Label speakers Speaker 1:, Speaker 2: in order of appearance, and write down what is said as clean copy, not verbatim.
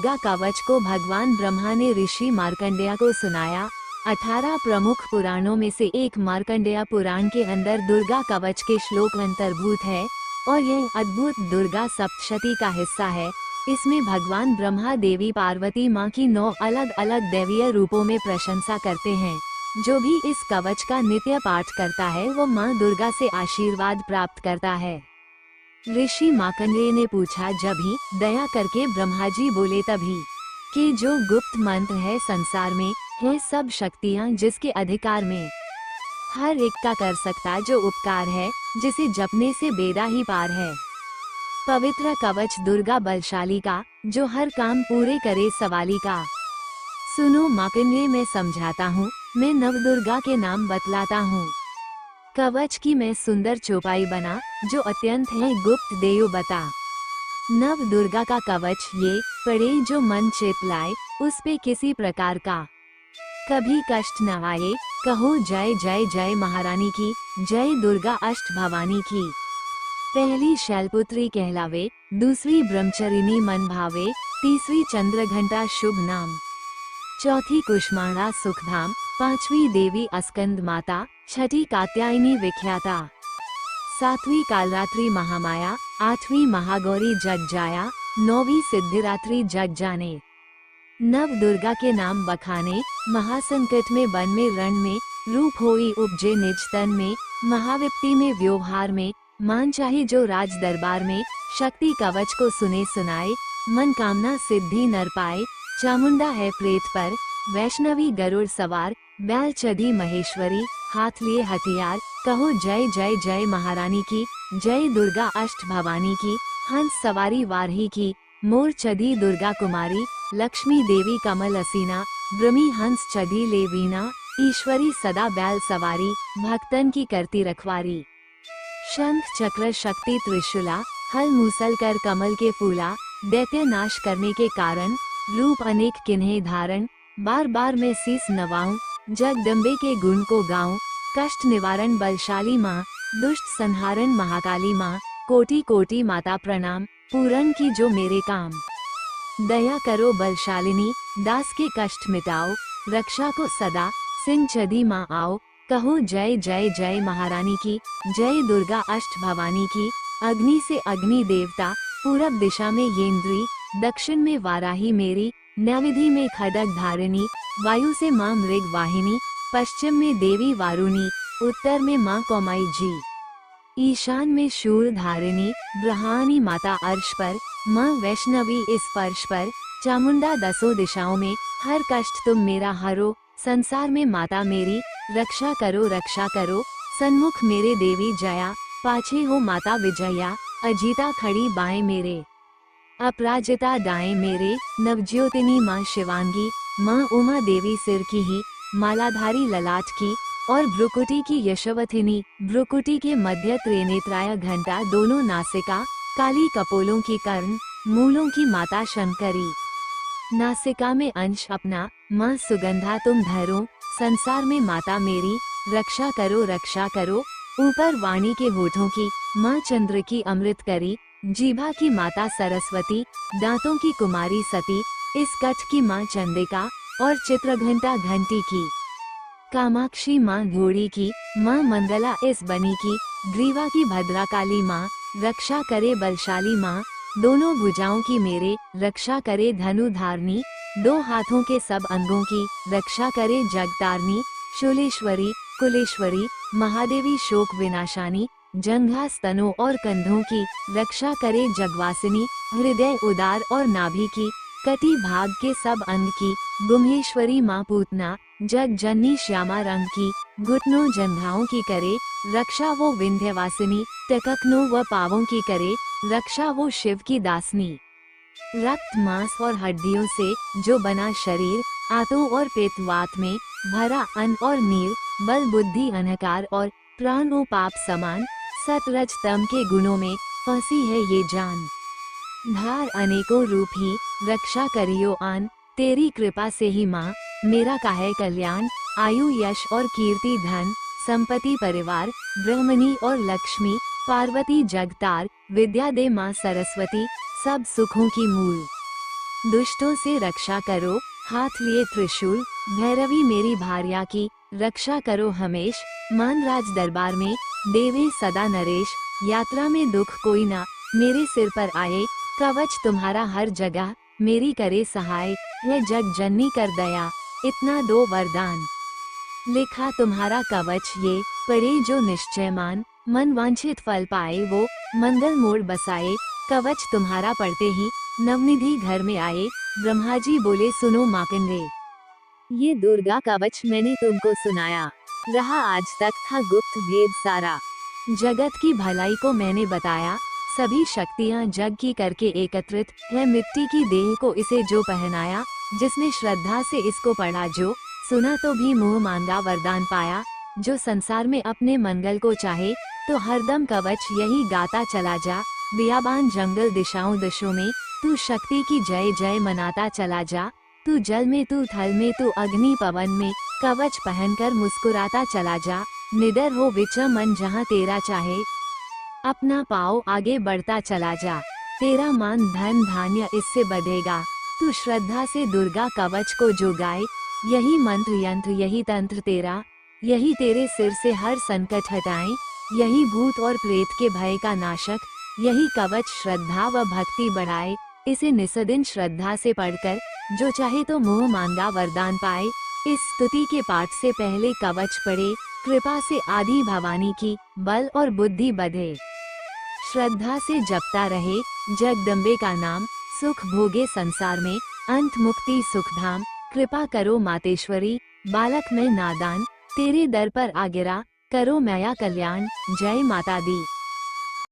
Speaker 1: दुर्गा कवच को भगवान ब्रह्मा ने ऋषि मार्कंडेय को सुनाया। 18 प्रमुख पुराणों में से एक मार्कंडेय पुराण के अंदर दुर्गा कवच के श्लोक अंतर्भूत है और यह अद्भुत दुर्गा सप्तशती का हिस्सा है। इसमें भगवान ब्रह्मा देवी पार्वती माँ की 9 अलग अलग दैवीय रूपों में प्रशंसा करते हैं। जो भी इस कवच का नित्य पाठ करता है वो माँ दुर्गा से आशीर्वाद प्राप्त करता है। ऋषि मार्कंडेय ने पूछा, जब ही दया करके ब्रह्मा जी बोले तभी कि जो गुप्त मंत्र है संसार में है सब शक्तियाँ जिसके अधिकार में, हर एक का कर सकता जो उपकार है, जिसे जपने से बेड़ा ही पार है। पवित्र कवच दुर्गा बलशाली का, जो हर काम पूरे करे सवाली का। सुनो मार्कंडेय, मैं समझाता हूँ, मैं नवदुर्गा के नाम बतलाता हूँ। कवच की मैं सुंदर चौपाई बना, जो अत्यंत है गुप्त देयो बता। नव दुर्गा का कवच ये पड़े जो मन चित लाए, उस पे किसी प्रकार का कभी कष्ट न आए। कहो जय जय जय महारानी की, जय दुर्गा अष्ट भवानी की। पहली शैलपुत्री कहलावे, दूसरी ब्रह्मचरिणी मन भावे, तीसरी चंद्रघंटा शुभ नाम, चौथी कुष्मांडा सुखधाम, पांचवी देवी अस्कंद माता, छठी कात्यायनी विख्याता, सातवीं कालरात्रि महामाया, आठवीं महागौरी जग जाया, नौवीं सिद्धिरात्रि जग जाने। नव दुर्गा के नाम बखाने, महासंकट में वन में रण में, रूप होई उपजे निज तन में, महाविपत्ति में व्यवहार में, मान चाहे जो राज दरबार में, शक्ति कवच को सुने सुनाए, मन कामना सिद्धि नर पाए। चामुंडा है प्रेत पर, वैष्णवी गरुड़ सवार, बैल चढ़ी महेश्वरी, हाथ लिए हथियार। कहो जय जय जय महारानी की, जय दुर्गा अष्ट भवानी की। हंस सवारी वारही की, मोर चढ़ी दुर्गा कुमारी, लक्ष्मी देवी कमल असीना, ब्रह्मी हंस चढ़ी ले वीणा, ईश्वरी सदा बैल सवारी, भक्तन की करती रखवारी। शंख चक्र शक्ति त्रिशूला, हल मूसल कर कमल के फूला, दैत्य नाश करने के कारण, रूप अनेक किन्हे धारण। बार बार मैं शीस नवाऊं, जगदम्बे के गुण को गाऊं, कष्ट निवारण बलशाली माँ, दुष्ट संहारण महाकाली माँ। कोटि कोटि माता प्रणाम, पूरन की जो मेरे काम। दया करो बलशालिनी, दास के कष्ट मिटाओ, रक्षा को सदा सिंह चढ़ी माँ आओ। कहो जय जय जय महारानी की, जय दुर्गा अष्ट भवानी की। अग्नि से अग्नि देवता, पूरब दिशा में येंद्री, दक्षिण में वाराही मेरी, नैविधि में खड्ग धारिणी, वायु से माँ मृग वाहिनी, पश्चिम में देवी वारुणी, उत्तर में माँ कौमाई जी, ईशान में शूर धारिणी, ब्रह्मानी माता अर्श पर, माँ वैष्णवी इस फर्श पर। चामुंडा दसों दिशाओं में, हर कष्ट तुम मेरा हरो, संसार में माता मेरी, रक्षा करो, सन्मुख मेरे देवी जया, पाछे हो माता विजया, अजीता खड़ी बाएं मेरे, अपराजिता दाएं मेरे। नवज्योतिनी माँ शिवांगी, माँ उमा देवी सिर की ही, मालाधारी ललाट की, और भ्रुकुटी की यशवथिनी, भ्रुकुटी के मध्य त्रिनेत्राय घंटा, दोनों नासिका, काली कपोलों की कर्ण, मूलों की माता शंकरी। नासिका में अंश अपना, माँ सुगंधा तुम धरो, संसार में माता मेरी, रक्षा करो। ऊपर वाणी के होठों की, माँ चंद्र की अमृत करी, जीभा की माता सरस्वती, दांतों की कुमारी सती, इस कठ की माँ चंडिका, और चित्रघंटा घंटी की। कामाक्षी माँ घोड़ी की, माँ मंगला इस बनी की, ग्रीवा की भद्राकाली माँ, रक्षा करे बलशाली माँ। दोनों भुजाओं की मेरे, रक्षा करे धनु धारनी, दो हाथों के सब अंगों की, रक्षा करे जगतारनी। शूलेश्वरी, कुलेश्वरी, महादेवी शोक विनाशानी, जंघा स्तनों और कंधों की, रक्षा करे जगवासिनी। हृदय उदार और नाभि की, कटी भाग के सब अंग की, गुम्हेश्वरी माँ पूतना, जग जननी श्यामा रंग की। घुटनों जंघाओं की करे, रक्षा वो विंध्यवासिनी, टककनों व पावों की करे, रक्षा वो शिव की दासनी। रक्त मांस और हड्डियों से जो बना शरीर, आंतों और पेटवात में भरा अन्न और नीर, बल बुद्धि अहंकार और प्राण ओ पाप समान, सतरज तम के गुणों में फंसी है ये जान। धार अनेकों रूप ही, रक्षा करियो आन, तेरी कृपा से ही माँ, मेरा काहे कल्याण। आयु यश और कीर्ति धन, संपत्ति परिवार, ब्रह्मणी और लक्ष्मी, पार्वती जगतार, विद्या दे माँ सरस्वती, सब सुखों की मूल। दुष्टों से रक्षा करो, हाथ लिए त्रिशूल, भैरवी मेरी भार्या की रक्षा करो हमेश। मान राज दरबार में देवे सदा नरेश, यात्रा में दुख कोई ना मेरे सिर पर आए। कवच तुम्हारा हर जगह मेरी करे सहाय, है जग जननी कर दया, इतना दो वरदान। लिखा तुम्हारा कवच ये, पढ़े जो निश्चय मान, मन वांछित फल पाए वो, मंगल मोड़ बसाए। कवच तुम्हारा पढ़ते ही नवनिधि घर में आए। ब्रह्मा जी बोले सुनो मार्कंडेय, ये दुर्गा कवच मैंने तुमको सुनाया, रहा आज तक था गुप्त भेद सारा। जगत की भलाई को मैंने बताया, सभी शक्तियाँ जग की करके एकत्रित है। मिट्टी की देह को इसे जो पहनाया, जिसने श्रद्धा से इसको पढ़ा जो, सुना तो भी मुँह मांगा वरदान पाया। जो संसार में अपने मंगल को चाहे, तो हरदम कवच यही गाता चला जा। बियाबान जंगल दिशाओं दिशों में तू शक्ति की जय जय मनाता चला जा। तू जल में तू थल में तू अग्नि पवन में, कवच पहनकर मुस्कुराता चला जा। निडर हो विचर मन जहाँ तेरा चाहे, अपना पाँव आगे बढ़ता चला जा। तेरा मान धन धान्य इससे बढ़ेगा, तू श्रद्धा से दुर्गा कवच को जो गाए। यही मंत्र यंत्र यही तंत्र तेरा, यही तेरे सिर से हर संकट हटाए। यही भूत और प्रेत के भय का नाशक, यही कवच श्रद्धा व भक्ति बढ़ाए। इसे निस्दिन श्रद्धा से पढ़कर जो चाहे तो मुँह मांगा वरदान पाए। इस स्तुति के पाठ से पहले कवच पढ़े, कृपा से आदि भवानी की बल और बुद्धि बढ़े। श्रद्धा से जपता रहे जगदम्बे का नाम, सुख भोगे संसार में अंत मुक्ति सुखधाम। कृपा करो मातेश्वरी, बालक मैं नादान, तेरे दर पर आ गिरा, करो मैया कल्याण। जय माता दी।